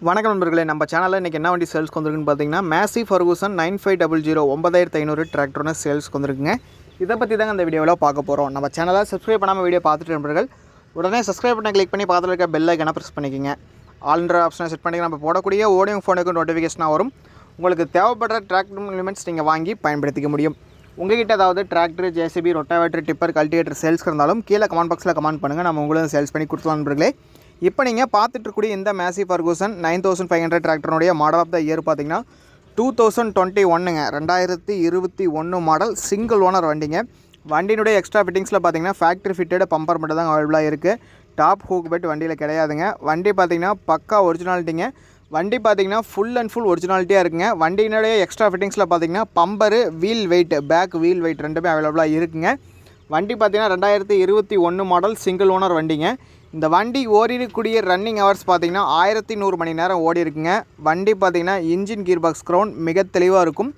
வணக்கம் நண்பர்களே, நம்ம சேனலில் இன்றைக்கி என்ன வண்டி சேல்ஸ்க்கு வந்துருக்குன்னு பார்த்தீங்கன்னா மேசி ஃபர்கூசன் 9500 9500 டிராக்டர்னு சேல்ஸ்க்கு வந்துருக்குங்க. இதை பற்றி தாங்க இந்த வீடியோவில் பார்க்க போகிறோம். நம்ம சேனலை சப்ஸ்கிரைப் பண்ணாமல் வீடியோ பார்த்துட்டு நண்பர்கள் உடனே சப்ஸ்கிரைப் பண்ண கிளிக் பண்ணி பார்த்துட்டு இருக்க பெல் ஐக்கனை ப்ரெஸ் பண்ணிக்கோங்க. ஆல்ன்ற ஆப்ஷனை செட் பண்ணி நம்ம போடக்கூடிய ஓடியோ ஃபோனுக்கு நோட்டிஃபிகேஷனாக வரும். உங்களுக்கு தேவைப்படுற டிராக்டர் எலிமெண்ட்ஸ் நீங்கள் வாங்கி பயன்படுத்திக்க முடியும். உங்கள்கிட்ட ஏதாவது tractor, JCB, rotavator, tipper, cultivator சேல்ஸ்க்கு இருந்தாலும் கீழே கமெண்ட் பாக்ஸில் கமெண்ட் பண்ணுங்கள். நம்ம உங்களுக்கு சேல்ஸ் பண்ணி கொடுத்துலாம் நண்பர்களே. இப்போ நீங்கள் பார்த்துட்ருக்கூடிய இந்த மேசி ஃபர்கூசன் 9500 டிராக்டருடைய மாடல் ஆஃப் த இயர் பார்த்தீங்கன்னா 2021ங்க 2021 மாடல் சிங்கிள் ஓனர் வண்டிங்க. வண்டியினுடைய எக்ஸ்ட்ரா ஃபிட்டிங்ஸில் பார்த்தீங்கன்னா ஃபேக்ட்ரி ஃபிட்டட் பம்பர் மட்டும் தான் அவைலபிளாக இருக்குது. டாப் ஹூக் பெட் வண்டியில் கிடையாதுங்க. வண்டி பார்த்தீங்கன்னா பக்கா ஒரிஜினாலிட்டிங்க. வண்டி பார்த்தீங்கன்னா ஃபுல் அண்ட் ஃபுல் ஒரிஜினாலிட்டியாக இருக்குங்க. வண்டியினுடைய எக்ஸ்ட்ரா ஃபிட்டிங்ஸில் பார்த்தீங்கன்னா bumper, wheel weight, back wheel weight ரெண்டுமே அவைலபிளாக இருக்குங்க. வண்டி பார்த்தீங்கன்னா 2021 மாடல் சிங்கிள் ஓனர் வண்டிங்க. இந்த வண்டி ஓடிருக்கூடிய ரன்னிங் ஹவர்ஸ் பார்த்தீங்கன்னா 1100 மணி நேரம் ஓடி இருக்குங்க. வண்டி பார்த்தீங்கன்னா இன்ஜின் கீர் பாக்ஸ் க்ரௌண்ட் மிக தெளிவாக இருக்கும்.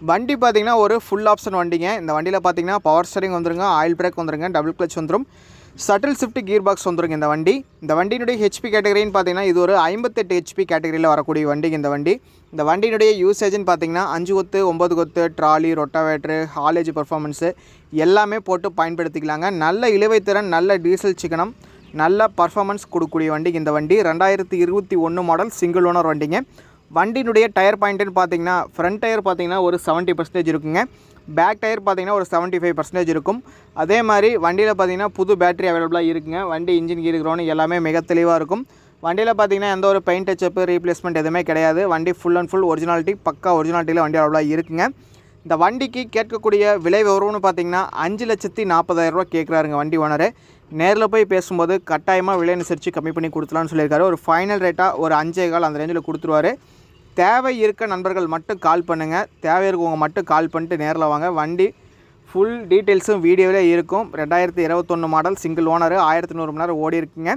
வண்டி பார்த்தீங்கன்னா ஒரு ஃபுல் ஆப்ஷன் வண்டிங்க. இந்த வண்டியில் பார்த்தீங்கன்னா பவர் ஸ்டீரிங் வந்துருங்க, ஆயில் பிரேக் வந்துருங்க, டபுள் கிளச் வந்துடும், ஷட்டில் ஷிஃப்ட் கீர் பாக்ஸ் வந்துருங்க. இந்த வண்டியினுடைய ஹெச்பி கேட்டகரின்னு பார்த்தீங்கன்னா இது ஒரு 58 ஹெச்பி கேட்டகரியில் வரக்கூடிய வண்டிங்க. இந்த வண்டியினுடைய யூசேஜ்னு பார்த்தீங்கன்னா 5 கொத்து, 9 கொத்து, ட்ராலி, ரொட்டாவேட்ரு, ஹாலேஜ் பர்ஃபார்மன்ஸு எல்லாமே போட்டு பயன்படுத்திக்கலாங்க. நல்ல இழுவைத்திறன், நல்ல டீசல் சிக்கனம், நல்ல பர்ஃபார்மன்ஸ் கொடுக்கக்கூடிய வண்டிக்கு இந்த வண்டி 2021 மாடல் சிங்கிள் ஓனர் வண்டிங்க. வண்டியினுடைய டயர் பாயிண்ட்டுன்னு பார்த்தீங்கன்னா ஃப்ரண்ட் டயர் பார்த்தீங்கன்னா ஒரு 70% இருக்குங்க. பேக் டயர் பார்த்தீங்கன்னா ஒரு 75% இருக்கும். அதே மாதிரி வண்டியில் பார்த்தீங்கன்னா புது பேட்டரி அவைலபிளாக இருக்குங்க. வண்டி இன்ஜின் கீர் கிரவுண்ட் எல்லாமே மிக தெளிவாக இருக்கும். வண்டியில் பார்த்தீங்கன்னா எந்த ஒரு பெயிண்ட் டச்சப்பு, ரீப்ளேஸ்மெண்ட் எதுவுமே கிடையாது. வண்டி ஃபுல் அண்ட் ஃபுல் ஒரிஜினாலிட்டி, பக்கா ஒரிஜினாலிட்டியில் வண்டி அவைலபிளாக இருக்குங்க. இந்த வண்டிக்கு கேட்கக்கூடிய விலை விவரம்னு பார்த்தீங்கன்னா 5,40,000 கேட்குறாருங்க வண்டி ஓனரு. நேரில் போய் பேசும்போது கட்டாயமாக விலை அனுசரித்து கம்மி பண்ணி கொடுத்துலான்னு சொல்லியிருக்காரு. ஒரு ஃபைனல் ரேட்டாக ஒரு 5,15 அந்த ரேஞ்சில் கொடுத்துருவாரு. தேவை இருக்க நண்பர்கள் மட்டும் கால் பண்ணுங்கள். தேவை இருக்கவங்க மட்டும் கால் பண்ணிட்டு நேரில் வாங்க. வண்டி ஃபுல் டீட்டெயில்ஸும் வீடியோவிலே இருக்கும். 2021 மாடல் சிங்கிள் ஓனர், 1100 மணி நேரம் ஓடி இருக்குங்க.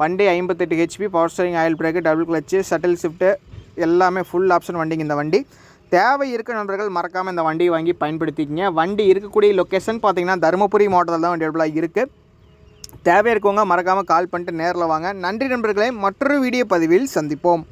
வண்டி 58 HP, power steering, oil brake, double clutch, shuttle shift எல்லாமே ஃபுல் ஆப்ஷன் வண்டிங்க. இந்த வண்டி தேவை இருக்க நண்பர்கள் மறக்காமல் இந்த வண்டியை வாங்கி பயன்படுத்திக்கிங்க. வண்டி இருக்கக்கூடிய லொக்கேஷன் பார்த்தீங்கன்னா தருமபுரி மாவட்டத்தில் தான் வண்டி அவைலபிளாக இருக்குது. தேவை இருக்கவங்க மறக்காமல் கால் பண்ணிட்டு நேரில் வாங்க. நன்றி நண்பர்களே, மற்றொரு வீடியோ பதிவில் சந்திப்போம்.